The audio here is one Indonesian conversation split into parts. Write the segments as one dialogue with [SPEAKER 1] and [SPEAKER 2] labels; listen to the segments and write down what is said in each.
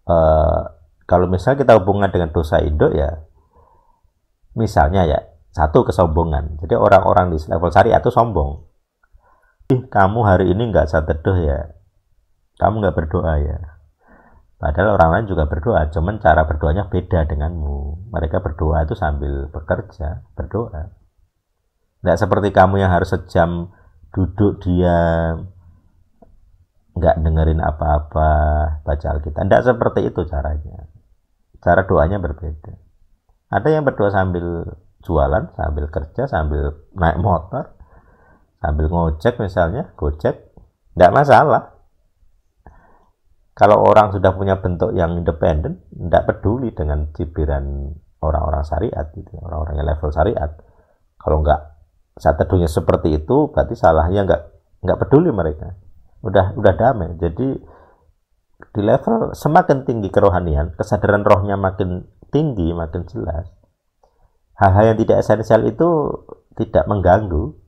[SPEAKER 1] eh, kalau misalnya kita hubungan dengan dosa induk ya, misalnya ya, satu kesombongan. Jadi orang-orang di level syariat itu sombong. Kamu hari ini nggak sateduh ya, kamu nggak berdoa ya. Padahal orang lain juga berdoa, cuman cara berdoanya beda denganmu. Mereka berdoa itu sambil bekerja, berdoa. Nggak seperti kamu yang harus sejam duduk diam, nggak dengerin apa-apa, baca Alkitab. Nggak seperti itu caranya. Cara doanya berbeda. Ada yang berdoa sambil jualan, sambil kerja, sambil naik motor, sambil ngojek misalnya, gojek, nggak masalah. Kalau orang sudah punya bentuk yang independen, nggak peduli dengan cibiran orang-orang syariat, gitu, orang-orang yang level syariat. Kalau nggak saat teduhnya seperti itu, berarti salahnya nggak peduli mereka. Udah damai. Jadi di level semakin tinggi kerohanian, kesadaran rohnya makin tinggi, makin jelas. Hal-hal yang tidak esensial itu tidak mengganggu.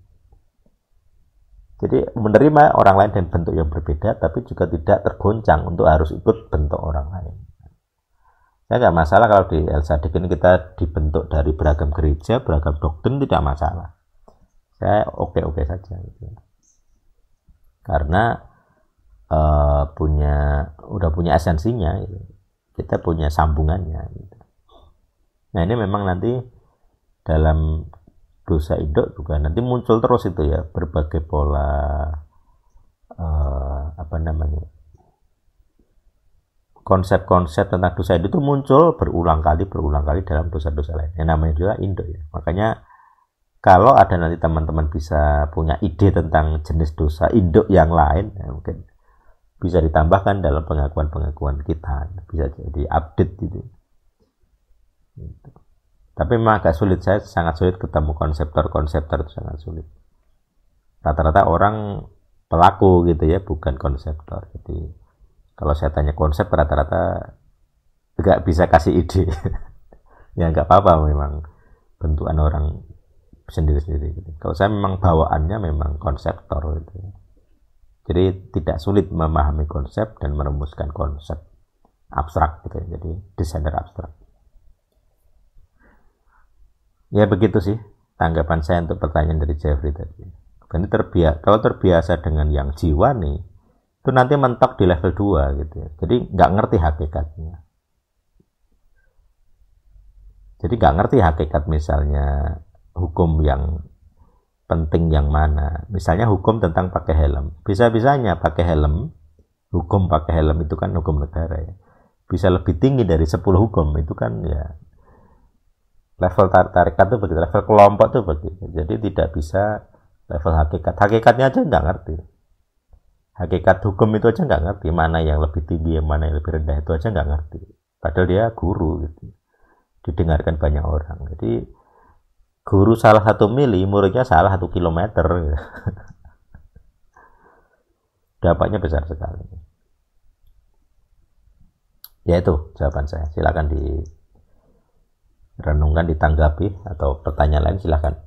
[SPEAKER 1] Jadi menerima orang lain dengan bentuk yang berbeda, tapi juga tidak tergoncang untuk harus ikut bentuk orang lain. Saya nggak masalah kalau di El Sadik ini kita dibentuk dari beragam gereja, beragam doktrin, tidak masalah. Saya oke-oke saja. Gitu. Karena udah punya esensinya, gitu. Kita punya sambungannya. Gitu. Nah ini memang nanti dalam dosa induk juga nanti muncul terus itu ya, berbagai pola konsep-konsep tentang dosa induk itu muncul berulang kali dalam dosa-dosa lain yang namanya juga induk ya. Makanya kalau ada nanti teman-teman bisa punya ide tentang jenis dosa induk yang lain ya, mungkin bisa ditambahkan dalam pengakuan-pengakuan kita, bisa jadi update gitu. Tapi memang agak sulit, saya sangat sulit ketemu konseptor itu sangat sulit. Rata-rata orang pelaku gitu ya, bukan konseptor. Jadi kalau saya tanya konsep, rata-rata nggak bisa kasih ide. Ya nggak apa-apa, memang bentukan orang sendiri-sendiri. Gitu. Kalau saya memang bawaannya memang konseptor gitu. Jadi tidak sulit memahami konsep dan merumuskan konsep abstrak gitu ya. Jadi desainer abstrak. Ya begitu sih tanggapan saya untuk pertanyaan dari Jeffrey tadi. Ini kalau terbiasa dengan yang jiwa nih, itu nanti mentok di level 2 gitu ya. Jadi nggak ngerti hakikatnya. Jadi nggak ngerti hakikat misalnya hukum yang penting yang mana. Misalnya hukum tentang pakai helm. Bisa-bisanya pakai helm, hukum pakai helm itu kan hukum negara ya. Bisa lebih tinggi dari 10 hukum, itu kan ya level tarikat itu begitu, level kelompok itu begitu. Jadi tidak bisa level hakikat. Hakikatnya aja nggak ngerti. Hakikat hukum itu aja nggak ngerti. Mana yang lebih tinggi, mana yang lebih rendah itu aja nggak ngerti. Padahal dia guru gitu. Didengarkan banyak orang. Jadi guru salah 1 mili, muridnya salah 1 kilometer. Gitu. Dampaknya besar sekali. Ya itu jawaban saya. Silakan renungkan, ditanggapi, atau pertanyaan lain silakan.